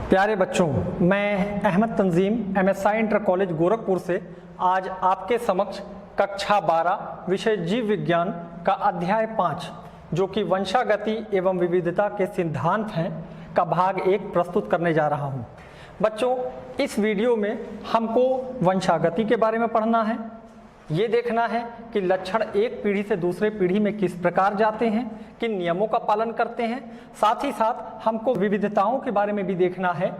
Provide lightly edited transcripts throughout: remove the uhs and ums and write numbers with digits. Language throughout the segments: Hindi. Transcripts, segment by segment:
प्यारे बच्चों, मैं अहमद तंजीम एमएसआई इंटर कॉलेज गोरखपुर से आज आपके समक्ष कक्षा 12 विषय जीव विज्ञान का अध्याय 5 जो कि वंशागति एवं विविधता के सिद्धांत हैं का भाग 1 प्रस्तुत करने जा रहा हूं। बच्चों, इस वीडियो में हमको वंशागति के बारे में पढ़ना है। ये देखना है कि लक्षण एक पीढ़ी से दूसरे पीढ़ी में किस प्रकार जाते हैं, किन नियमों का पालन करते हैं। साथ ही साथ हमको विविधताओं के बारे में भी देखना है,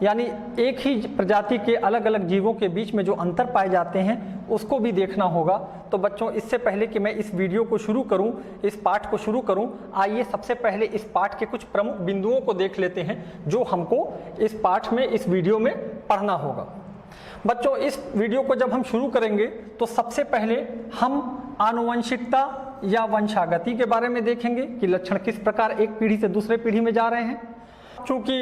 यानी एक ही प्रजाति के अलग अलग जीवों के बीच में जो अंतर पाए जाते हैं उसको भी देखना होगा। तो बच्चों, इससे पहले कि मैं इस वीडियो को शुरू करूं, इस पाठ को शुरू करूं, आइए सबसे पहले इस पाठ के कुछ प्रमुख बिंदुओं को देख लेते हैं जो हमको इस पाठ में, इस वीडियो में पढ़ना होगा। बच्चों, इस वीडियो को जब हम शुरू करेंगे तो सबसे पहले हम आनुवंशिकता या वंशागति के बारे में देखेंगे कि लक्षण किस प्रकार एक पीढ़ी से दूसरे पीढ़ी में जा रहे हैं। चूंकि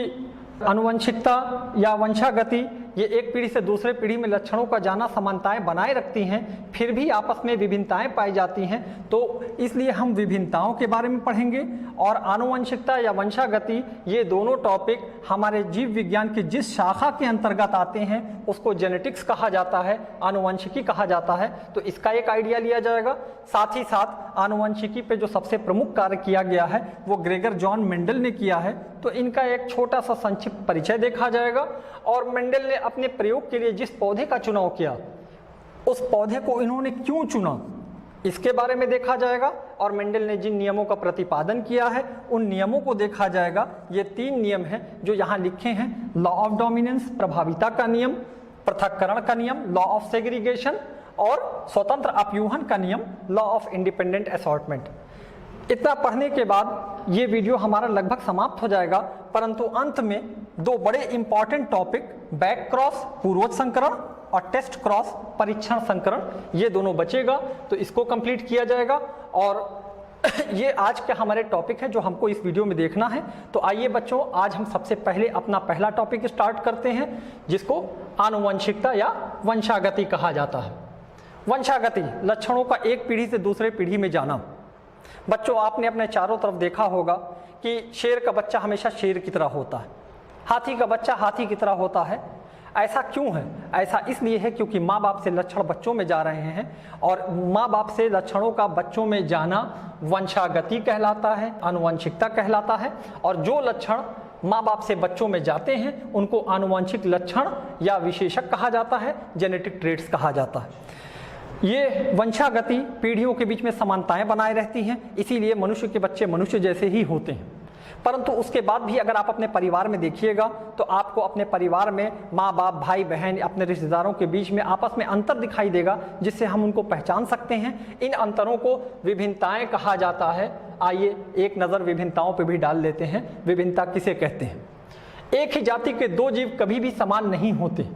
आनुवंशिकता या वंशागति ये एक पीढ़ी से दूसरे पीढ़ी में लक्षणों का जाना समानताएं बनाए रखती हैं, फिर भी आपस में विभिन्नताएं पाई जाती हैं, तो इसलिए हम विभिन्नताओं के बारे में पढ़ेंगे। और आनुवंशिकता या वंशागति ये दोनों टॉपिक हमारे जीव विज्ञान की जिस शाखा के अंतर्गत आते हैं उसको जेनेटिक्स कहा जाता है, आनुवंशिकी कहा जाता है, तो इसका एक आइडिया लिया जाएगा। साथ ही साथ आनुवंशिकी पे जो सबसे प्रमुख कार्य किया गया है वो ग्रेगर जॉन मेंडल ने किया है, तो इनका एक छोटा सा संक्षिप्त परिचय देखा जाएगा। और मेंडल ने अपने प्रयोग के लिए जिस पौधे का चुनाव किया, उस पौधे को इन्होंने क्यों चुना, इसके बारे में देखा जाएगा। और मेंडल ने जिन नियमों का प्रतिपादन किया है उन नियमों को देखा जाएगा। ये 3 नियम हैं जो यहाँ लिखे हैं: लॉ ऑफ डोमिनेंस, प्रभाविता का नियम, पृथक्करण का नियम, लॉ ऑफ सेग्रीगेशन, और स्वतंत्र अपयूहन का नियम, लॉ ऑफ इंडिपेंडेंट असॉर्टमेंट। इतना पढ़ने के बाद ये वीडियो हमारा लगभग समाप्त हो जाएगा, परंतु अंत में 2 बड़े इंपॉर्टेंट टॉपिक, बैक क्रॉस पूर्वज संकरण और टेस्ट क्रॉस परीक्षण संकरण, ये दोनों बचेगा, तो इसको कंप्लीट किया जाएगा। और ये आज के हमारे टॉपिक है जो हमको इस वीडियो में देखना है। तो आइए बच्चों, आज हम सबसे पहले अपना पहला टॉपिक स्टार्ट करते हैं जिसको आनुवंशिकता या वंशागति कहा जाता है। वंशागति, लक्षणों का एक पीढ़ी से दूसरे पीढ़ी में जाना। बच्चों, आपने अपने चारों तरफ देखा होगा कि शेर का बच्चा हमेशा शेर की तरह होता है, हाथी का बच्चा हाथी की तरह होता है। ऐसा क्यों है? ऐसा इसलिए है क्योंकि माँ बाप से लक्षण बच्चों में जा रहे हैं, और माँ बाप से लक्षणों का बच्चों में जाना वंशागति कहलाता है, आनुवंशिकता कहलाता है। और जो लक्षण माँ बाप से बच्चों में जाते हैं उनको आनुवंशिक लक्षण या विशेषक कहा जाता है, जेनेटिक ट्रेट्स कहा जाता है। ये वंशागति पीढ़ियों के बीच में समानताएं बनाए रहती हैं, इसीलिए मनुष्य के बच्चे मनुष्य जैसे ही होते हैं। परंतु उसके बाद भी अगर आप अपने परिवार में देखिएगा तो आपको अपने परिवार में माँ बाप, भाई बहन, अपने रिश्तेदारों के बीच में आपस में अंतर दिखाई देगा, जिससे हम उनको पहचान सकते हैं। इन अंतरों को विभिन्नताएं कहा जाता है। आइए एक नज़र विभिन्नताओं पर भी डाल लेते हैं। विभिन्नता किसे कहते हैं? एक ही जाति के 2 जीव कभी भी समान नहीं होते,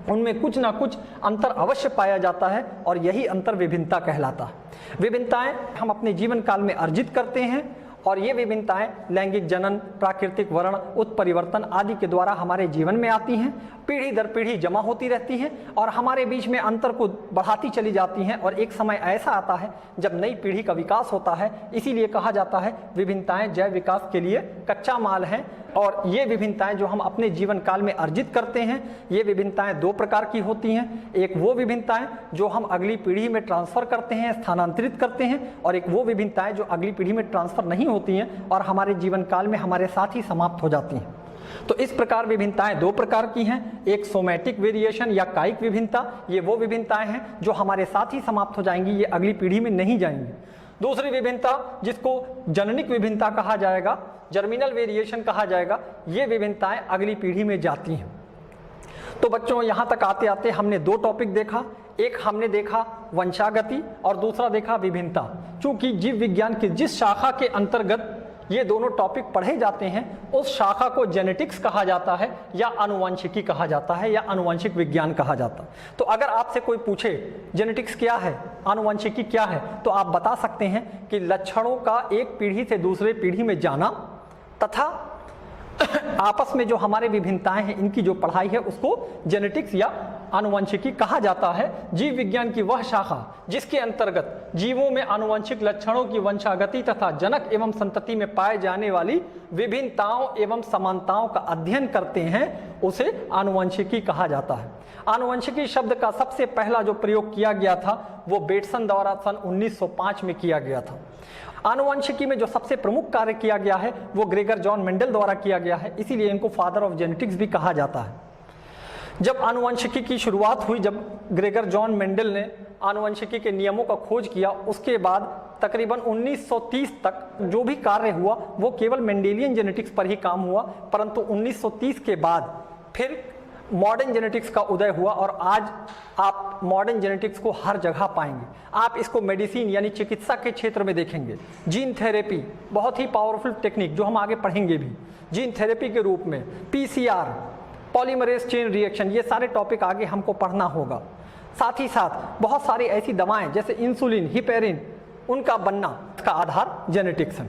उनमें कुछ ना कुछ अंतर अवश्य पाया जाता है, और यही अंतर विभिन्नता कहलाता है। विभिन्नताएं हम अपने जीवन काल में अर्जित करते हैं, और ये विभिन्नताएं लैंगिक जनन, प्राकृतिक वर्ण, उत्परिवर्तन आदि के द्वारा हमारे जीवन में आती हैं, पीढ़ी दर पीढ़ी जमा होती रहती हैं और हमारे बीच में अंतर को बढ़ाती चली जाती हैं। और एक समय ऐसा आता है जब नई पीढ़ी का विकास होता है। इसीलिए कहा जाता है विभिन्नताएं जैव विकास के लिए कच्चा माल हैं। और ये विभिन्नताएं जो हम अपने जीवन काल में अर्जित करते हैं, ये विभिन्नताएं 2 प्रकार की होती हैं। एक वो विभिन्नताएं जो हम अगली पीढ़ी में ट्रांसफर करते हैं, स्थानांतरित करते हैं, और एक वो विभिन्नताएं जो अगली पीढ़ी में ट्रांसफर नहीं होती हैं और हमारे जीवन काल में हमारे साथ ही समाप्त हो जाती हैं। तो इस प्रकार विभिन्नताएं 2 प्रकार की हैं। एक सोमैटिक वेरिएशन या कायिक विभिन्नता, ये वो विभिन्नताएं हैं जो हमारे साथ ही समाप्त हो जाएंगी, ये अगली पीढ़ी में नहीं जाएंगी। दूसरी विभिन्नता जिसको जननिक विभिन्नता कहा जाएगा, जर्मिनल वेरिएशन कहा जाएगा, ये विभिन्नताएं अगली पीढ़ी में जाती हैं। तो बच्चों, यहाँ तक आते आते हमने 2 टॉपिक देखा। एक हमने देखा वंशागति और दूसरा देखा विभिन्नता। चूंकि जीव विज्ञान की जिस शाखा के अंतर्गत ये दोनों टॉपिक पढ़े जाते हैं उस शाखा को जेनेटिक्स कहा जाता है, या आनुवंशिकी कहा जाता है, या आनुवंशिक विज्ञान कहा जाता है। तो अगर आपसे कोई पूछे जेनेटिक्स क्या है, आनुवंशिकी क्या है, तो आप बता सकते हैं कि लक्षणों का एक पीढ़ी से दूसरे पीढ़ी में जाना तथा आपस में जो हमारे विभिन्नताएं हैं इनकी जो पढ़ाई है उसको जेनेटिक्स या आनुवंशिकी कहा जाता है। जीव विज्ञान की वह शाखा जिसके अंतर्गत जीवों में आनुवंशिक लक्षणों की वंशागति तथा जनक एवं संतति में पाए जाने वाली विभिन्नताओं एवं समानताओं का अध्ययन करते हैं उसे आनुवंशिकी कहा जाता है। आनुवंशिकी शब्द का सबसे पहला जो प्रयोग किया गया था वो बेटसन द्वारा सन 1905 में किया गया था। आनुवंशिकी में जो सबसे प्रमुख कार्य किया गया है वो ग्रेगर जॉन मेंडल द्वारा किया गया है, इसीलिए इनको फादर ऑफ जेनेटिक्स भी कहा जाता है। जब आनुवंशिकी की शुरुआत हुई, जब ग्रेगर जॉन मेंडल ने आनुवंशिकी के नियमों का खोज किया, उसके बाद तकरीबन 1930 तक जो भी कार्य हुआ वो केवल मेंडेलियन जेनेटिक्स पर ही काम हुआ, परंतु 1930 के बाद फिर मॉडर्न जेनेटिक्स का उदय हुआ और आज आप मॉडर्न जेनेटिक्स को हर जगह पाएंगे। आप इसको मेडिसिन यानी चिकित्सा के क्षेत्र में देखेंगे। जीन थेरेपी बहुत ही पावरफुल टेक्निक जो हम आगे पढ़ेंगे भी, जीन थेरेपी के रूप में पीसीआर, पॉलीमरेज चेन रिएक्शन, ये सारे टॉपिक आगे हमको पढ़ना होगा। साथ ही साथ बहुत सारी ऐसी दवाएं जैसे इंसुलिन, हिपेरिन, उनका बनना इसका आधार जेनेटिक्स है।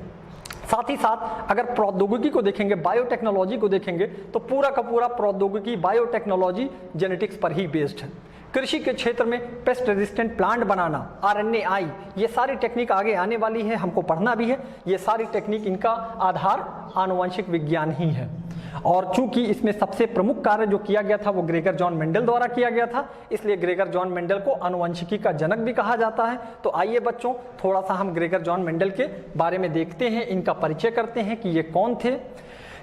साथ ही साथ अगर प्रौद्योगिकी को देखेंगे, बायोटेक्नोलॉजी को देखेंगे तो पूरा का पूरा प्रौद्योगिकी बायोटेक्नोलॉजी जेनेटिक्स पर ही बेस्ड है। कृषि के क्षेत्र में पेस्ट रेजिस्टेंट प्लांट बनाना, RNAi, ये सारी टेक्निक आगे आने वाली है, हमको पढ़ना भी है। ये सारी टेक्निक इनका आधार आनुवंशिक विज्ञान ही है। और चूंकि इसमें सबसे प्रमुख कार्य जो किया गया था वो ग्रेगर जॉन मेंडल द्वारा किया गया था, इसलिए ग्रेगर जॉन मेंडल को आनुवंशिकी का जनक भी कहा जाता है। तो आइए बच्चों, थोड़ा सा हम ग्रेगर जॉन मेंडल के बारे में देखते हैं, इनका परिचय करते हैं कि ये कौन थे।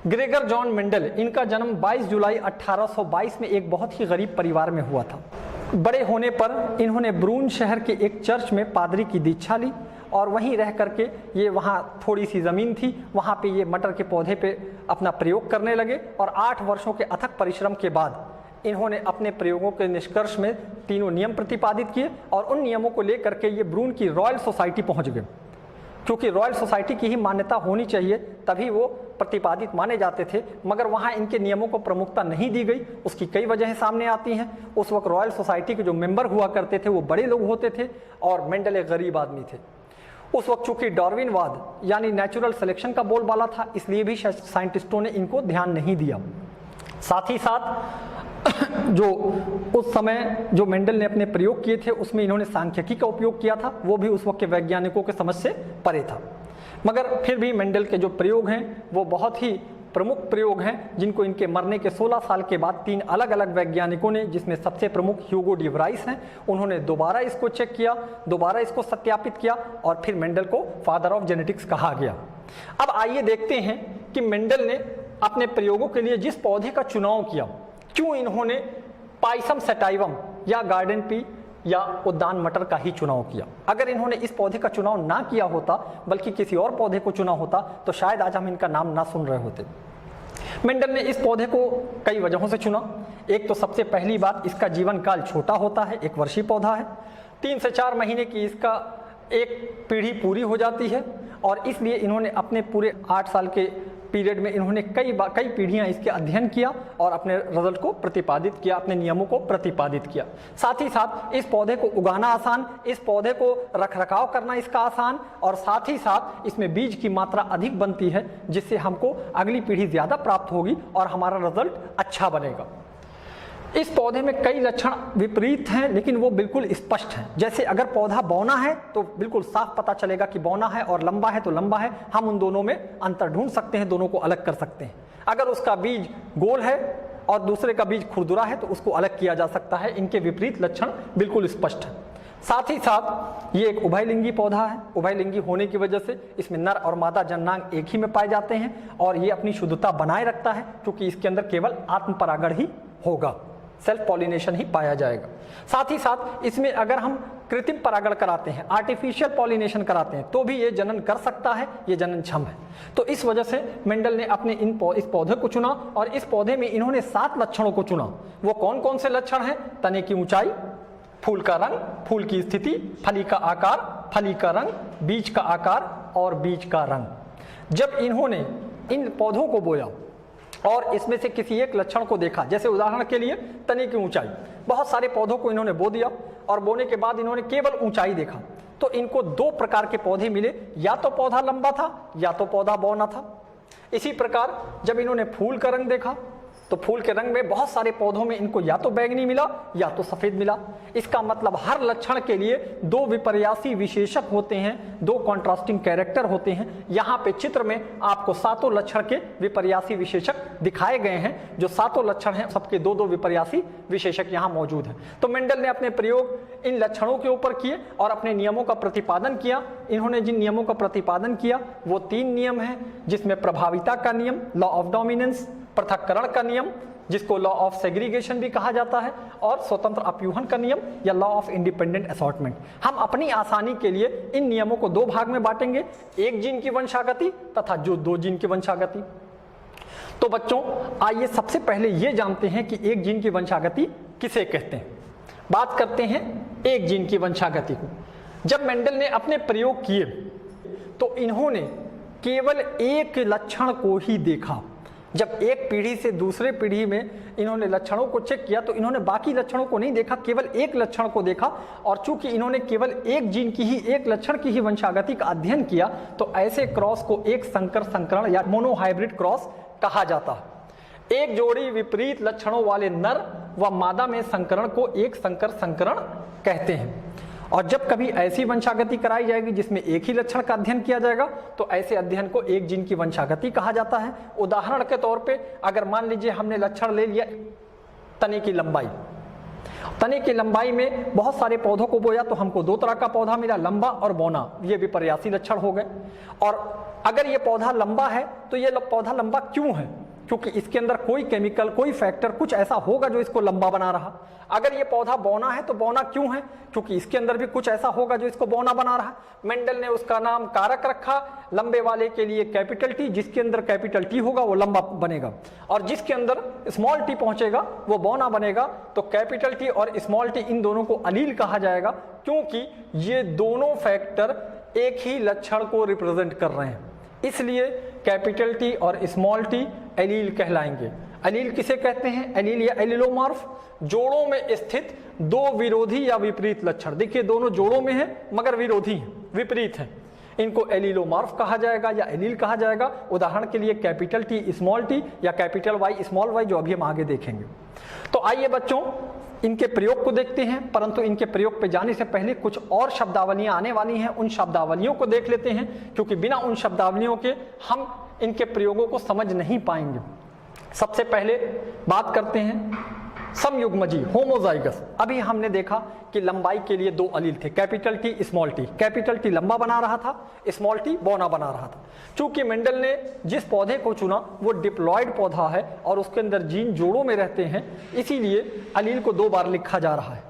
ग्रेगर जॉन मेंडल, इनका जन्म 22 जुलाई 1822 में एक बहुत ही गरीब परिवार में हुआ था। बड़े होने पर इन्होंने ब्रून शहर के एक चर्च में पादरी की दीक्षा ली और वहीं रह करके ये वहाँ थोड़ी सी ज़मीन थी, वहाँ पे ये मटर के पौधे पे अपना प्रयोग करने लगे और 8 वर्षों के अथक परिश्रम के बाद इन्होंने अपने प्रयोगों के निष्कर्ष में 3 नियम प्रतिपादित किए और उन नियमों को लेकर के ये ब्रून की रॉयल सोसाइटी पहुँच गए। क्योंकि रॉयल सोसाइटी की ही मान्यता होनी चाहिए तभी वो प्रतिपादित माने जाते थे, मगर वहाँ इनके नियमों को प्रमुखता नहीं दी गई। उसकी कई वजहें सामने आती हैं। उस वक्त रॉयल सोसाइटी के जो मेंबर हुआ करते थे वो बड़े लोग होते थे और मेंडल एक गरीब आदमी थे। उस वक्त चूंकि डार्विनवाद यानी नेचुरल सिलेक्शन का बोलबाला था, इसलिए भी साइंटिस्टों ने इनको ध्यान नहीं दिया। साथ ही साथ जो उस समय जो मेंडल ने अपने प्रयोग किए थे उसमें इन्होंने सांख्यिकी का उपयोग किया था, वो भी उस वक्त के वैज्ञानिकों के समझ से परे था। मगर फिर भी मेंडल के जो प्रयोग हैं वो बहुत ही प्रमुख प्रयोग हैं, जिनको इनके मरने के 16 साल के बाद 3 अलग अलग वैज्ञानिकों ने, जिसमें सबसे प्रमुख ह्यूगो डी व्राइस हैं, उन्होंने दोबारा इसको चेक किया, दोबारा इसको सत्यापित किया और फिर मेंडल को फादर ऑफ जेनेटिक्स कहा गया। अब आइए देखते हैं कि मेंडल ने अपने प्रयोगों के लिए जिस पौधे का चुनाव किया, क्यों इन्होंने पाइसम सेटाइवम या गार्डन पी या उद्यान मटर का ही चुनाव किया। अगर इन्होंने इस पौधे का चुनाव ना किया होता बल्कि किसी और पौधे को चुना होता तो शायद आज हम इनका नाम ना सुन रहे होते। मेंडल ने इस पौधे को कई वजहों से चुना। एक तो सबसे पहली बात, इसका जीवन काल छोटा होता है, 1 वर्षीय पौधा है, 3 से 4 महीने की इसका एक पीढ़ी पूरी हो जाती है और इसलिए इन्होंने अपने पूरे 8 साल के पीरियड में इन्होंने कई पीढ़ियां इसके अध्ययन किया और अपने रिजल्ट को प्रतिपादित किया, अपने नियमों को प्रतिपादित किया। साथ ही साथ इस पौधे को उगाना आसान, इस पौधे को रखरखाव करना इसका आसान और साथ ही साथ इसमें बीज की मात्रा अधिक बनती है, जिससे हमको अगली पीढ़ी ज़्यादा प्राप्त होगी और हमारा रिजल्ट अच्छा बनेगा। इस पौधे में कई लक्षण विपरीत हैं लेकिन वो बिल्कुल स्पष्ट हैं। जैसे अगर पौधा बौना है तो बिल्कुल साफ पता चलेगा कि बौना है और लंबा है तो लंबा है, हम उन दोनों में अंतर ढूंढ सकते हैं, दोनों को अलग कर सकते हैं। अगर उसका बीज गोल है और दूसरे का बीज खुरदुरा है तो उसको अलग किया जा सकता है। इनके विपरीत लक्षण बिल्कुल स्पष्ट है। साथ ही साथ ये एक उभयलिंगी पौधा है। उभयलिंगी होने की वजह से इसमें नर और मादा जननांग एक ही में पाए जाते हैं और ये अपनी शुद्धता बनाए रखता है क्योंकि इसके अंदर केवल आत्म परागण ही होगा, सेल्फ पॉलिनेशन ही पाया जाएगा। साथ ही साथ इसमें अगर हम कृत्रिम परागण कराते हैं, आर्टिफिशियल पॉलिनेशन कराते हैं तो भी ये जनन कर सकता है, ये जननक्षम है। तो इस वजह से मेंडल ने अपने इस पौधे को चुना और इस पौधे में इन्होंने 7 लक्षणों को चुना। वो कौन कौन से लक्षण हैं? तने की ऊंचाई, फूल का रंग, फूल की स्थिति, फली का आकार, फली का रंग, बीज का आकार और बीज का रंग। जब इन्होंने इन पौधों को बोया और इसमें से किसी एक लक्षण को देखा, जैसे उदाहरण के लिए तने की ऊंचाई, बहुत सारे पौधों को इन्होंने बो दिया और बोने के बाद इन्होंने केवल ऊंचाई देखा तो इनको 2 प्रकार के पौधे मिले, या तो पौधा लंबा था या तो पौधा बौना था। इसी प्रकार जब इन्होंने फूल का रंग देखा तो फूल के रंग में बहुत सारे पौधों में इनको या तो बैंगनी मिला या तो सफेद मिला। इसका मतलब हर लक्षण के लिए दो विपर्यासी विशेषक होते हैं, दो कॉन्ट्रास्टिंग कैरेक्टर होते हैं। यहाँ पे चित्र में आपको सातों लक्षण के विपर्यासी विशेषक दिखाए गए हैं। जो सातों लक्षण हैं सबके दो दो विपर्यासी विशेषक यहाँ मौजूद हैं। तो मेंडल ने अपने प्रयोग इन लक्षणों के ऊपर किए और अपने नियमों का प्रतिपादन किया। इन्होंने जिन नियमों का प्रतिपादन किया वो 3 नियम हैं, जिसमें प्रभाविता का नियम, लॉ ऑफ डोमिनेंस, पृथक्करण का नियम जिसको लॉ ऑफ सेग्रीगेशन भी कहा जाता है, और स्वतंत्र अपयूहन का नियम या लॉ ऑफ इंडिपेंडेंट असॉर्टमेंट। हम अपनी आसानी के लिए इन नियमों को 2 भाग में बांटेंगे, एक जीन की वंशागति तथा जो 2 जीन की वंशागति। तो बच्चों आइए सबसे पहले ये जानते हैं कि एक जीन की वंशागति किसे कहते हैं। बात करते हैं एक जीन की वंशागति को। जब मेंडल ने अपने प्रयोग किए तो इन्होंने केवल एक लक्षण को ही देखा। जब एक पीढ़ी से दूसरे पीढ़ी में इन्होंने लक्षणों को चेक किया तो इन्होंने बाकी लक्षणों को नहीं देखा, केवल एक लक्षण को देखा। और चूंकि इन्होंने केवल एक जीन की ही, एक लक्षण की ही वंशागति का अध्ययन किया तो ऐसे क्रॉस को एक संकर संकरण या मोनोहाइब्रिड क्रॉस कहा जाता है। एक जोड़ी विपरीत लक्षणों वाले नर व मादा में संकरण को एक संकर संकरण कहते हैं। और जब कभी ऐसी वंशागति कराई जाएगी जिसमें एक ही लक्षण का अध्ययन किया जाएगा तो ऐसे अध्ययन को एक जीन की वंशागति कहा जाता है। उदाहरण के तौर पे अगर मान लीजिए हमने लक्षण ले लिया तने की लंबाई, तने की लंबाई में बहुत सारे पौधों को बोया तो हमको 2 तरह का पौधा मिला, लंबा और बौना। ये विपर्यासी लक्षण हो गए। और अगर ये पौधा लंबा है तो ये पौधा लंबा क्यों है? क्योंकि इसके अंदर कोई केमिकल, कोई फैक्टर, कुछ ऐसा होगा जो इसको लंबा बना रहा। अगर ये पौधा बौना है तो बौना क्यों है? क्योंकि इसके अंदर भी कुछ ऐसा होगा जो इसको बौना बना रहा। मेंडल ने उसका नाम कारक रखा, लंबे वाले के लिए कैपिटल टी, जिसके अंदर कैपिटल टी होगा वो लंबा बनेगा, और जिसके अंदर स्मॉल टी पहुंचेगा वो बौना बनेगा। तो कैपिटल टी और स्मॉल टी इन दोनों को अलील कहा जाएगा, क्योंकि ये दोनों फैक्टर एक ही लक्षण को रिप्रेजेंट कर रहे हैं। इसलिए कैपिटल टी और स्मॉल टी एलील कहलाएंगे। एलील किसे कहते हैं? एलील या एलिलोमॉर्फ, जोड़ों में स्थित 2 विरोधी या विपरीत लक्षण। देखिए दोनों जोड़ों में है मगर विरोधी हैं, विपरीत हैं, इनको एलिलोमॉर्फ कहा जाएगा या एलील कहा जाएगा। उदाहरण के लिए कैपिटल टी स्मॉल टी या कैपिटल वाई स्मॉल वाई, जो अभी हम आगे देखेंगे। तो आइए बच्चों इनके प्रयोग को देखते हैं, परंतु इनके प्रयोग पे जाने से पहले कुछ और शब्दावलियां आने वाली हैं, उन शब्दावलियों को देख लेते हैं, क्योंकि बिना उन शब्दावलियों के हम इनके प्रयोगों को समझ नहीं पाएंगे। सबसे पहले बात करते हैं समयुग्मजी, होमोजाइगस। अभी हमने देखा कि लंबाई के लिए 2 अलील थे, capital T small T. Capital T लंबा बना रहा था, स्मॉल टी बौना बना रहा था। चूंकि मेंडल ने जिस पौधे को चुना वो डिप्लॉयड पौधा है और उसके अंदर जीन जोड़ों में रहते हैं, इसीलिए अलील को 2 बार लिखा जा रहा है।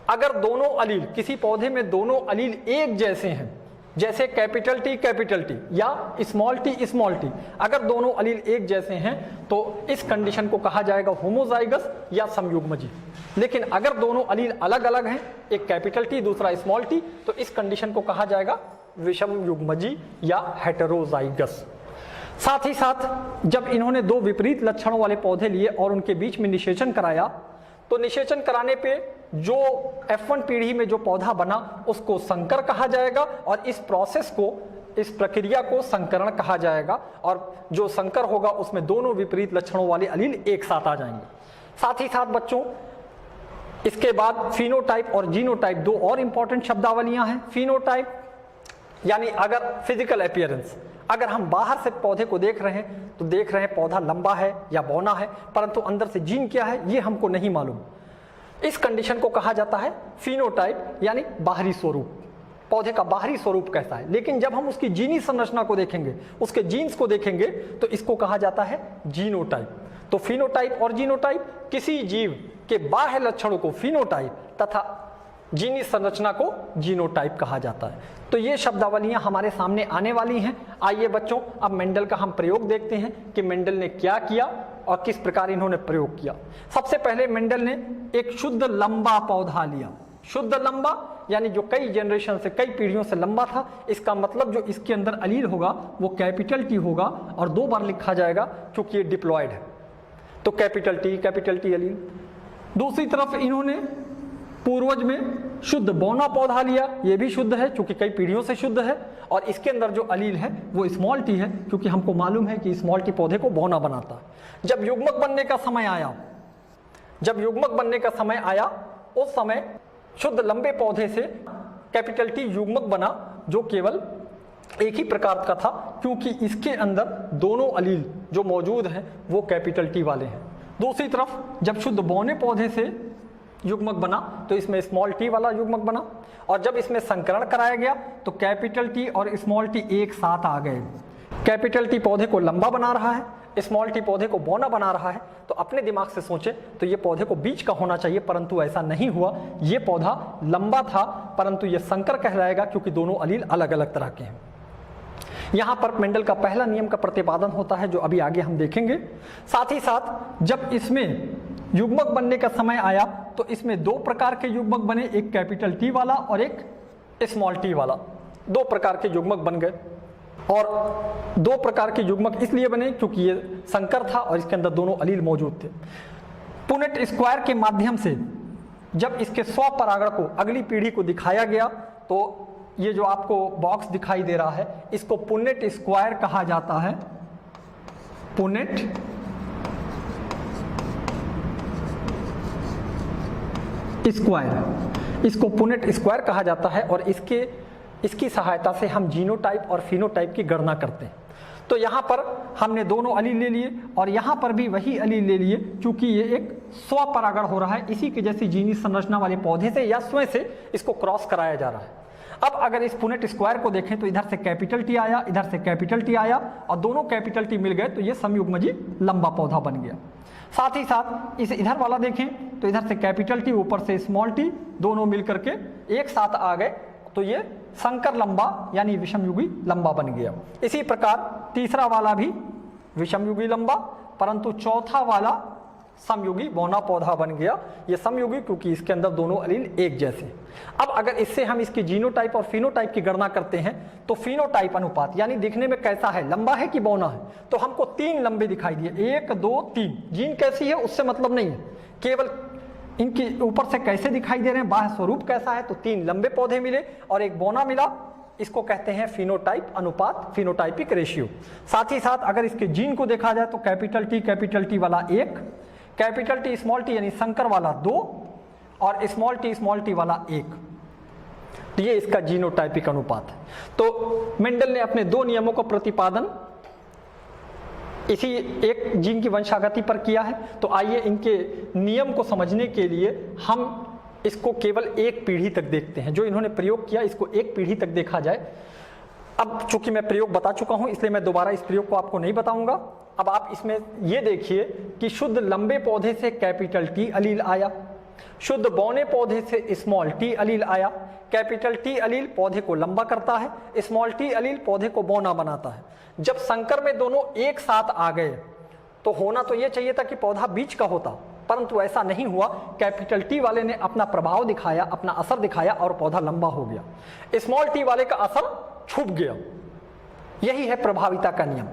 अगर दोनों अलील, किसी पौधे में दोनों अलील एक जैसे हैं, जैसे कैपिटल टी या स्मॉल टी, अगर दोनों अलील एक जैसे हैं तो इस कंडीशन को कहा जाएगा होमोजाइगस या समयुग्मजी। लेकिन अगर दोनों अलील अलग अलग हैं, एक कैपिटल टी दूसरा स्मॉल टी, तो इस कंडीशन को कहा जाएगा विषमयुग्मजी या हेटेरोजाइगस। साथ ही साथ जब इन्होंने 2 विपरीत लक्षणों वाले पौधे लिए और उनके बीच में निषेचन कराया, तो निषेचन कराने पे जो F1 पीढ़ी में जो पौधा बना उसको संकर कहा जाएगा, और इस प्रोसेस को, इस प्रक्रिया को संकरण कहा जाएगा। और जो संकर होगा उसमें दोनों विपरीत लक्षणों वाले अलील एक साथ आ जाएंगे। साथ ही साथ बच्चों इसके बाद फिनोटाइप और जीनोटाइप 2 और इंपॉर्टेंट शब्दावलियां हैं। फिनोटाइप यानी अगर फिजिकल अपीयरेंस, अगर हम बाहर से पौधे को देख रहे हैं तो देख रहे हैं पौधा लंबा है या बौना है, परंतु अंदर से जीन क्या है ये हमको नहीं मालूम। इस कंडीशन को कहा जाता है फिनोटाइप, यानी बाहरी स्वरूप, पौधे का बाहरी स्वरूप कैसा है। लेकिन जब हम उसकी जीनी संरचना को देखेंगे, उसके जीन्स को देखेंगे, तो इसको कहा जाता है जीनोटाइप। तो फिनोटाइप और जीनोटाइप, किसी जीव के बाह्य लक्षणों को फिनोटाइप तथा जीनी संरचना को जीनोटाइप कहा जाता है। तो ये शब्दावलियां हमारे सामने आने वाली हैं। आइए बच्चों अब मेंडल का हम प्रयोग देखते हैं कि मेंडल ने क्या किया और किस प्रकार इन्होंने प्रयोग किया। सबसे पहले मेंडल ने एक शुद्ध लंबा पौधा लिया। शुद्ध लंबा यानी जो कई जनरेशन से, कई पीढ़ियों से लंबा था। इसका मतलब जो इसके अंदर अलील होगा वो कैपिटल टी होगा और 2 बार लिखा जाएगा क्योंकि ये डिप्लॉयड है। तो कैपिटल टी अलील। दूसरी तरफ इन्होंने पूर्वज में शुद्ध बौना पौधा लिया, ये भी शुद्ध है क्योंकि कई पीढ़ियों से शुद्ध है, और इसके अंदर जो अलील है वो स्मॉल टी है क्योंकि हमको मालूम है कि स्मॉल टी पौधे को बौना बनाता है। जब युग्मक बनने का समय आया, जब युग्मक बनने का समय आया उस समय शुद्ध लंबे पौधे से कैपिटल टी युग्मक बना जो केवल एक ही प्रकार का था क्योंकि इसके अंदर दोनों अलील जो मौजूद हैं वो कैपिटल टी वाले हैं। दूसरी तरफ जब शुद्ध बौने पौधे से युग्मक बना तो इसमें स्मॉल टी वाला युग्मक बना, और जब इसमें संकरण कराया गया तो कैपिटल टी और स्मॉल टी एक साथ आ गए। कैपिटल टी पौधे को लंबा बना रहा है, स्मॉल टी पौधे को बौना बना रहा है। तो अपने दिमाग से सोचे तो ये पौधे को बीच का होना चाहिए, परंतु ऐसा नहीं हुआ। ये पौधा लंबा था परंतु ये संकर कहलाएगा क्योंकि दोनों अलील अलग अलग तरह के हैं। यहाँ पर मेंडल का पहला नियम का प्रतिपादन होता है जो अभी आगे हम देखेंगे। साथ ही साथ जब इसमें युग्मक बनने का समय आया तो इसमें दो प्रकार के युग्मक बने, एक कैपिटल टी वाला और एक स्मॉल टी वाला। दो प्रकार के युग्मक बन गए, और दो प्रकार के युग्मक इसलिए बने क्योंकि ये संकर था और इसके अंदर दोनों अलील मौजूद थे। पुनेट स्क्वायर के माध्यम से जब इसके स्वपरागण को अगली पीढ़ी को दिखाया गया तो ये जो आपको बॉक्स दिखाई दे रहा है इसको पुनेट स्क्वायर कहा जाता है। पुनेट स्क्वायर, इसको पुनेट स्क्वायर कहा जाता है, और इसकी सहायता से हम जीनोटाइप और फिनोटाइप की गणना करते हैं। तो यहाँ पर हमने दोनों अलील ले लिए और यहाँ पर भी वही अलील ले लिए क्योंकि ये एक स्वपरागण हो रहा है, इसी की जैसी जीनी संरचना वाले पौधे से या स्वयं से इसको क्रॉस कराया जा रहा है। अब अगर इस पुनेट स्क्वायर को देखें तो इधर से कैपिटल टी आया, इधर से कैपिटल टी आया, और दोनों कैपिटल टी मिल गए तो ये समयुग्मजी लंबा पौधा बन गया। साथ ही साथ इस इधर वाला देखें तो इधर से कैपिटल टी ऊपर से स्मॉल टी दोनों मिलकर के एक साथ आ गए तो ये संकर लंबा यानी विषमयुगी लंबा बन गया। इसी प्रकार तीसरा वाला भी विषमयुगी लंबा, परंतु चौथा वाला समयुगी बौना पौधा बन गया। ये समयुगी क्योंकि इसके अंदर दोनों अलील एक जैसे। अब अगर इससे हम इसकी जीनोटाइप और फिनोटाइप की गणना करते हैं तो फिनोटाइप अनुपात यानी दिखने में कैसा है, लंबा है कि बौना है, तो हमको तीन लंबे दिखाई दिए, 1 2 3। जीन कैसी है उससे मतलब नहीं है, केवल इनके ऊपर से कैसे दिखाई दे रहे हैं, बाह्य स्वरूप कैसा है। तो तीन लंबे पौधे मिले और एक बौना मिला, इसको कहते हैं फिनोटाइप अनुपात, फिनोटाइपिक रेशियो। साथ ही साथ अगर इसके जीन को देखा जाए तो कैपिटल टी वाला 1, कैपिटल टी स्मॉल टी यानी संकर वाला 2, और स्मॉल टी वाला 1। तो ये इसका जीनोटाइपिक अनुपात है। तो मेंडल ने अपने दो नियमों का प्रतिपादन इसी एक जीन की वंशागति पर किया है। तो आइए इनके नियम को समझने के लिए हम इसको केवल एक पीढ़ी तक देखते हैं। जो इन्होंने प्रयोग किया इसको एक पीढ़ी तक देखा जाए। अब चूंकि मैं प्रयोग बता चुका हूं इसलिए मैं दोबारा इस प्रयोग को आपको नहीं बताऊंगा। अब आप इसमें ये देखिए कि शुद्ध लंबे पौधे से कैपिटल टी अलील आया, शुद्ध बौने पौधे से स्मॉल टी अलील आया। कैपिटल टी अलील पौधे को लंबा करता है, स्मॉल टी अलील पौधे को बौना बनाता है। जब संकर में दोनों एक साथ आ गए तो होना तो ये चाहिए था कि पौधा बीच का होता, परंतु ऐसा नहीं हुआ। कैपिटल टी वाले ने अपना प्रभाव दिखाया, अपना असर दिखाया और पौधा लंबा हो गया। स्मॉल टी वाले का असर छुप गया। यही है प्रभाविता का नियम।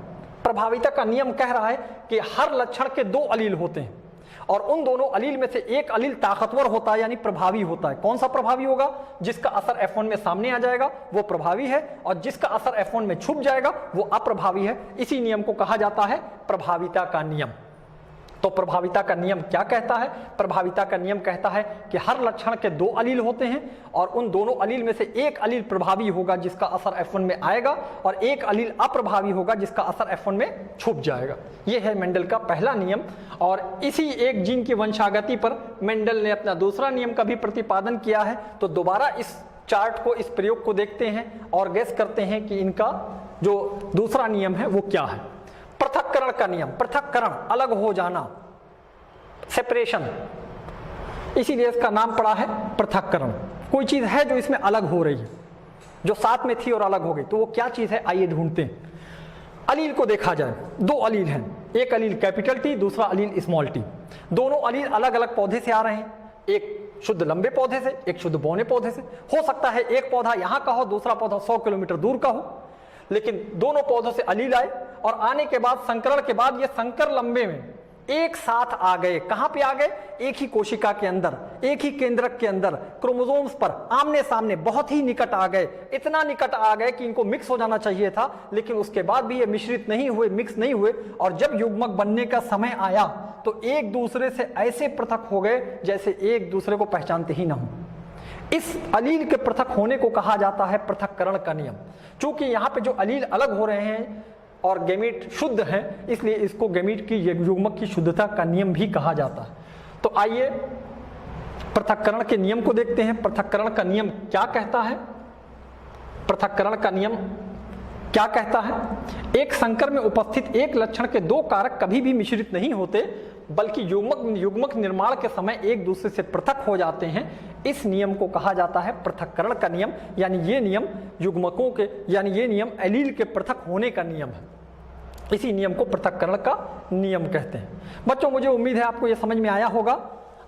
प्रभाविता का नियम कह रहा है कि हर लक्षण के दो अलील होते हैं और उन दोनों अलील में से एक अलील ताकतवर होता है यानी प्रभावी होता है। कौन सा प्रभावी होगा? जिसका असर F1 में सामने आ जाएगा वो प्रभावी है, और जिसका असर F1 में छुप जाएगा वो अप्रभावी है। इसी नियम को कहा जाता है प्रभाविता का नियम। तो प्रभाविता का नियम क्या कहता है? प्रभाविता का नियम कहता है कि हर लक्षण के दो अलील होते हैं और उन दोनों अलील में से एक अलील प्रभावी होगा जिसका असर F1 में आएगा, और एक अलील अप्रभावी होगा जिसका असर F1 में छुप जाएगा। यह है मेंडल का पहला नियम। और इसी एक जीन की वंशागति पर मेंडल ने अपना दूसरा नियम का भी प्रतिपादन किया है। तो दोबारा इस चार्ट को, इस प्रयोग को देखते हैं और गेस करते हैं कि इनका जो दूसरा नियम है वो क्या है। पृथक्करण का नियम, पृथक्करण अलग हो जाना, सेपरेशन, इसीलिए इसका नाम पड़ा है पृथक्करण। कोई चीज है जो इसमें अलग हो रही है, जो साथ में थी और अलग हो गई, तो वो क्या चीज है आइए ढूंढते हैं। अलील को देखा जाए, दो अलील हैं, एक अलील कैपिटल टी, दूसरा अलील स्मॉल टी। दोनों अलील अलग अलग पौधे से आ रहे हैं, एक शुद्ध लंबे पौधे से, एक शुद्ध बौने पौधे से। हो सकता है एक पौधा यहां का हो, दूसरा पौधा 100 किलोमीटर दूर का हो, लेकिन दोनों पौधों से अलील आए और आने के बाद संकरण के बाद ये संकर लंबे में एक साथ आ गए। कहां पे आ गए? एक ही कोशिका के अंदर, एक ही केंद्रक के अंदर, क्रोमोसोम्स पर आमने सामने बहुत ही निकट आ गए। इतना निकट आ गए कि इनको मिक्स हो जाना चाहिए था, लेकिन उसके बाद भी ये मिश्रित नहीं हुए, मिक्स नहीं हुए। और जब युग्मक बनने का समय आया तो एक दूसरे से ऐसे पृथक हो गए जैसे एक दूसरे को पहचानते ही ना हो। इस अलील के पृथक होने को कहा जाता है पृथक्करण का नियम। चूंकि यहाँ पे जो अलील अलग हो रहे हैं और गैमीट शुद्ध हैं, इसलिए इसको गैमीट की युग्मक की शुद्धता का नियम भी कहा जाता है। तो आइए पृथक्करण के नियम को देखते हैं। पृथक्करण का नियम क्या कहता है? पृथक्करण का नियम क्या कहता है? एक संकर में उपस्थित एक लक्षण के दो कारक कभी भी मिश्रित नहीं होते, बल्कि युग्मक निर्माण के समय एक दूसरे से पृथक हो जाते हैं। इस नियम को कहा जाता है पृथक्करण का नियम। यानी ये नियम युग्मकों के, यानी ये नियम एलील के पृथक होने का नियम है। इसी नियम को पृथक्करण का नियम कहते हैं। बच्चों, मुझे उम्मीद है आपको यह समझ में आया होगा।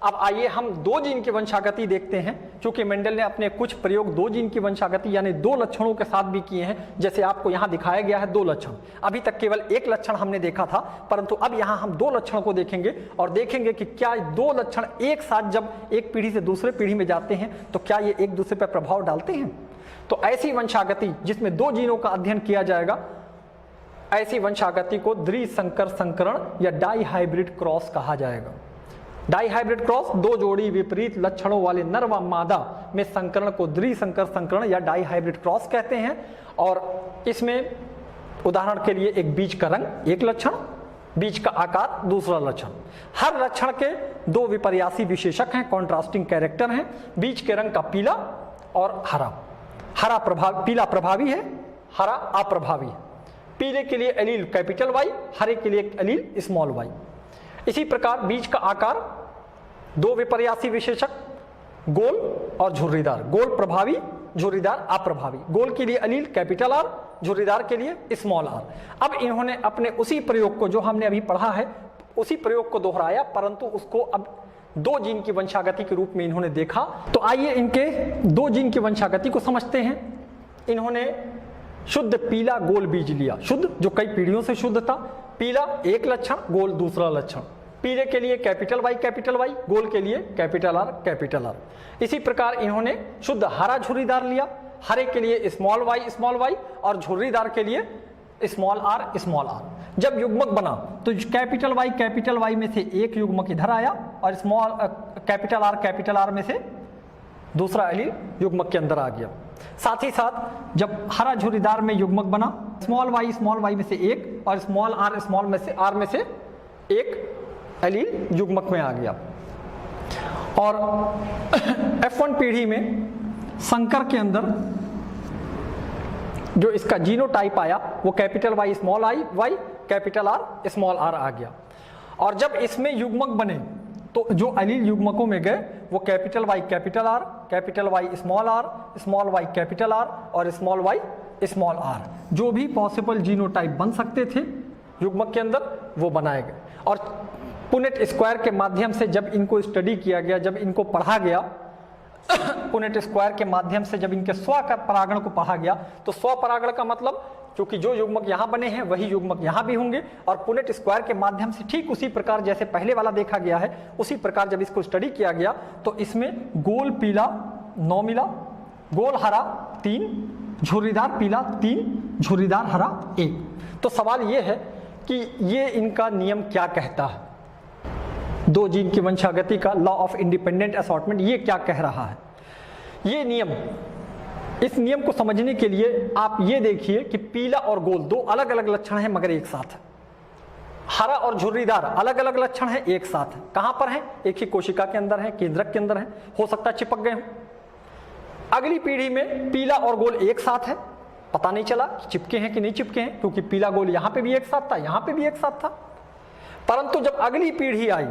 अब आइए हम दो जीन की वंशागति देखते हैं। क्योंकि मेंडल ने अपने कुछ प्रयोग दो जीन की वंशागति यानी दो लक्षणों के साथ भी किए हैं। जैसे आपको यहाँ दिखाया गया है दो लक्षण। अभी तक केवल एक लक्षण हमने देखा था, परंतु अब यहाँ हम दो लक्षण को देखेंगे और देखेंगे कि क्या दो लक्षण एक साथ जब एक पीढ़ी से दूसरे पीढ़ी में जाते हैं तो क्या ये एक दूसरे पर प्रभाव डालते हैं। तो ऐसी वंशागति जिसमें दो जीनों का अध्ययन किया जाएगा, ऐसी वंशागति को द्विसंकर संकरण या डाई हाइब्रिड क्रॉस कहा जाएगा। डाई हाइब्रिड क्रॉस दो जोड़ी विपरीत लक्षणों वाले नर व मादा में संकरण को द्विसंकर संकरण या डाई हाइब्रिड क्रॉस कहते हैं। और इसमें उदाहरण के लिए एक बीज का रंग एक लक्षण, बीज का आकार दूसरा लक्षण। हर लक्षण के दो विपर्यासी विशेषक हैं, कॉन्ट्रास्टिंग कैरेक्टर हैं। बीज के रंग का पीला और हरा। पीला प्रभावी है, हरा अप्रभावी है। पीले के लिए एलील कैपिटल वाई, हरे के लिए एलील स्मॉल वाई। इसी प्रकार बीज का आकार दो विपर्यासी विशेषक गोल और झुर्रीदार। गोल प्रभावी, झुर्रीदार अप्रभावी। गोल के लिए एलील कैपिटल आर, झुर्रीदार के लिए स्मॉल आर। अब इन्होंने अपने उसी प्रयोग को जो हमने अभी पढ़ा है उसी प्रयोग को दोहराया, परंतु उसको अब दो जीन की वंशागति के रूप में इन्होंने देखा। तो आइए इनके दो जीन की वंशागति को समझते हैं। इन्होंने शुद्ध पीला गोल बीज लिया, शुद्ध जो कई पीढ़ियों से शुद्ध था। पीला एक लक्षण, गोल दूसरा लक्षण। पीले के लिए कैपिटल वाई, गोल के लिए कैपिटल आर। इसी प्रकार इन्होंने शुद्ध हरा झुर्रीदार लिया, हरे के लिए स्मॉल वाई और झुर्रीदार के लिए स्मॉल आर। जब युग्मक बना तो कैपिटल वाई में से एक युग्मक इधर आया और स्मॉल कैपिटल आर में से दूसरा एलील युग्मक के अंदर आ गया। साथ ही साथ जब हरा झुर्रीदार में युग्मक बना, स्मॉल वाई में से एक और स्मॉल आर में से एक एलील युग्मक में आ गया। और F1 पीढ़ी में संकर के अंदर जो इसका जीनोटाइप आया वो capital Y small Y, capital R small R आ गया। और जब इसमें युग्मक बने तो जो एलील युग्मकों में गए वो capital Y small Y capital r और स्मॉल वाई स्मॉल आर, जो भी पॉसिबल जीनोटाइप बन सकते थे युग्मक के अंदर वो बनाए गए। और पुनेट स्क्वायर के माध्यम से जब इनको स्टडी किया गया, जब इनको पढ़ा गया पुनेट स्क्वायर के माध्यम से जब इनके स्व का परागण को पढ़ा गया, तो स्व परागण का मतलब क्योंकि जो युग्मक यहाँ बने हैं वही युग्मक यहाँ भी होंगे। और पुनेट स्क्वायर के माध्यम से ठीक उसी प्रकार जैसे पहले वाला देखा गया है, उसी प्रकार जब इसको स्टडी किया गया तो इसमें गोल पीला 9 मिला, गोल हरा 3, झुर्रीदार पीला 3, झुर्रीदार हरा 1। तो सवाल ये है कि ये इनका नियम क्या कहता है, दो जीन की वंशागति का लॉ ऑफ इंडिपेंडेंट असॉर्टमेंट ये क्या कह रहा है। ये नियम, इस नियम को समझने के लिए आप ये देखिए कि पीला और गोल दो अलग अलग लक्षण हैं मगर एक साथ है। हरा और झुर्रीदार अलग अलग लक्षण हैं एक साथ है। कहां पर हैं? एक ही कोशिका के अंदर है, केंद्रक के अंदर है, हो सकता है चिपक गए हों। अगली पीढ़ी में पीला और गोल एक साथ है, पता नहीं चला कि चिपके हैं कि नहीं चिपके हैं, क्योंकि पीला गोल यहां पे भी एक साथ था, यहां पे भी एक साथ था। परंतु जब अगली पीढ़ी आई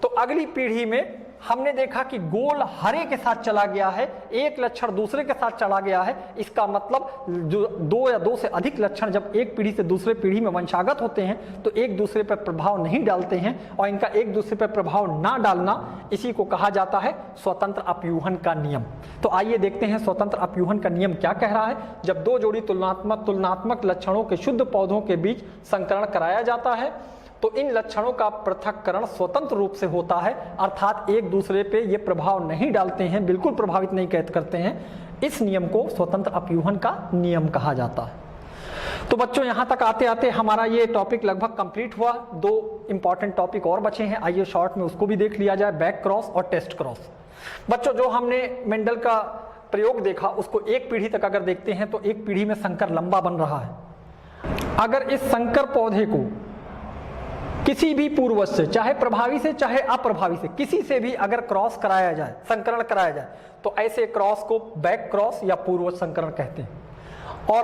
तो अगली पीढ़ी में हमने देखा कि गोल हरे के साथ चला गया है, एक लक्षण दूसरे के साथ चला गया है। इसका मतलब जो दो या दो से अधिक लक्षण जब एक पीढ़ी से दूसरे पीढ़ी में वंशागत होते हैं तो एक दूसरे पर प्रभाव नहीं डालते हैं, और इनका एक दूसरे पर प्रभाव ना डालना इसी को कहा जाता है स्वतंत्र अपयूहन का नियम। तो आइए देखते हैं स्वतंत्र अपयूहन का नियम क्या कह रहा है। जब दो जोड़ी तुलनात्मक लक्षणों के शुद्ध पौधों के बीच संकरण कराया जाता है तो इन लक्षणों का पृथक्करण स्वतंत्र रूप से होता है, अर्थात एक दूसरे पे ये प्रभाव नहीं डालते हैं, बिल्कुल प्रभावित नहीं करते हैं। इस नियम को स्वतंत्र अपयूहन का नियम कहा जाता है। तो बच्चों यहां तक आते आते हमारा ये टॉपिक लगभग कंप्लीट हुआ। दो इंपॉर्टेंट टॉपिक और बचे हैं, आइए शॉर्ट में उसको भी देख लिया जाए, बैक क्रॉस और टेस्ट क्रॉस। बच्चों जो हमने मेंडल का प्रयोग देखा उसको एक पीढ़ी तक अगर देखते हैं तो एक पीढ़ी में संकर लंबा बन रहा है। अगर इस संकर पौधे को किसी भी पूर्वज से, चाहे प्रभावी से चाहे अप्रभावी से, किसी से भी अगर क्रॉस कराया जाए, संकरण कराया जाए, तो ऐसे क्रॉस को बैक क्रॉस या पूर्वज संकरण कहते हैं। और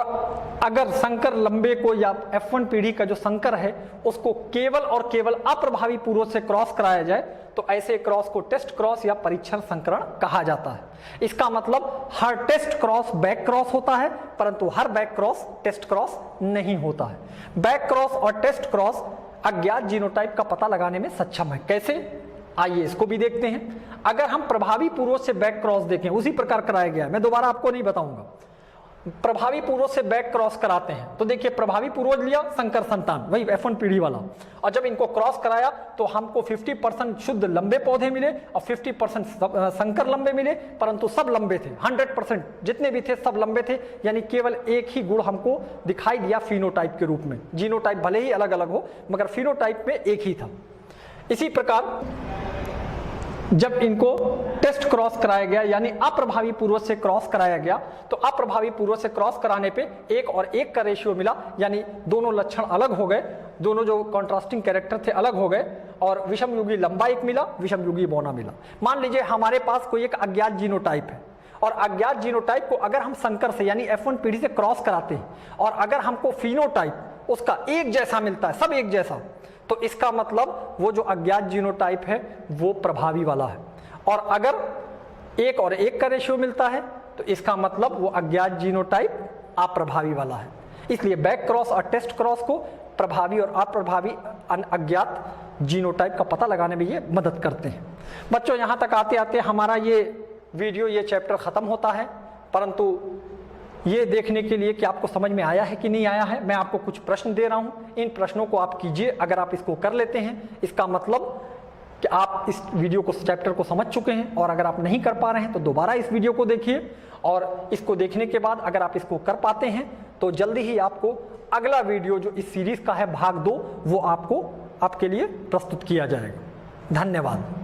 अगर संकर लंबे को या F1 पीढ़ी का जो संकर है उसको केवल और केवल अप्रभावी पूर्वज से क्रॉस कराया जाए तो ऐसे क्रॉस को टेस्ट क्रॉस या परीक्षण संकरण कहा जाता है। इसका मतलब हर टेस्ट क्रॉस बैक क्रॉस होता है, परंतु हर बैक क्रॉस टेस्ट क्रॉस नहीं होता है। बैक क्रॉस और टेस्ट क्रॉस अज्ञात जीनोटाइप का पता लगाने में सक्षम है। कैसे, आइए इसको भी देखते हैं। अगर हम प्रभावी पूर्वज से बैक क्रॉस देखें, उसी प्रकार कराया गया है, मैं दोबारा आपको नहीं बताऊंगा। प्रभावी पूर्वज से बैक क्रॉस कराते हैं तो देखिए, प्रभावी पूर्वज लिया संकर संतान, वही F1 पीढ़ी वाला, और जब इनको क्रॉस कराया तो हमको 50% शुद्ध लंबे पौधे मिले और 50% संकर लंबे मिले, परंतु सब लंबे थे। 100% जितने भी थे सब लंबे थे, यानी केवल एक ही गुण हमको दिखाई दिया फिनोटाइप के रूप में। जीनोटाइप भले ही अलग अलग हो मगर फिनोटाइप में एक ही था। इसी प्रकार जब इनको टेस्ट क्रॉस कराया गया, यानी अप्रभावी पूर्वज से क्रॉस कराया गया, तो अप्रभावी पूर्वज से क्रॉस कराने पे 1 और 1 का रेशियो मिला, यानी दोनों लक्षण अलग हो गए, दोनों जो कॉन्ट्रास्टिंग कैरेक्टर थे अलग हो गए, और विषम युगी लंबा एक मिला, विषम युगी बौना मिला। मान लीजिए हमारे पास कोई एक अज्ञात जीनोटाइप है, और अज्ञात जीनोटाइप को अगर हम संकर से यानी F1 पीढ़ी से क्रॉस कराते हैं और अगर हमको फिनोटाइप उसका एक जैसा मिलता है, सब एक जैसा, तो इसका मतलब वो जो अज्ञात जीनोटाइप है वो प्रभावी वाला है। और अगर 1 और 1 का रेशियो मिलता है तो इसका मतलब वो अज्ञात जीनोटाइप अप्रभावी वाला है। इसलिए बैक क्रॉस और टेस्ट क्रॉस को प्रभावी और अप्रभावी अज्ञात जीनोटाइप का पता लगाने में ये मदद करते हैं। बच्चों यहां तक आते आते हमारा ये वीडियो, ये चैप्टर खत्म होता है, परंतु ये देखने के लिए कि आपको समझ में आया है कि नहीं आया है, मैं आपको कुछ प्रश्न दे रहा हूं, इन प्रश्नों को आप कीजिए। अगर आप इसको कर लेते हैं इसका मतलब कि आप इस वीडियो को, चैप्टर को समझ चुके हैं। और अगर आप नहीं कर पा रहे हैं तो दोबारा इस वीडियो को देखिए, और इसको देखने के बाद अगर आप इसको कर पाते हैं तो जल्दी ही आपको अगला वीडियो जो इस सीरीज का है भाग 2 वो आपको आपके लिए प्रस्तुत किया जाएगा। धन्यवाद।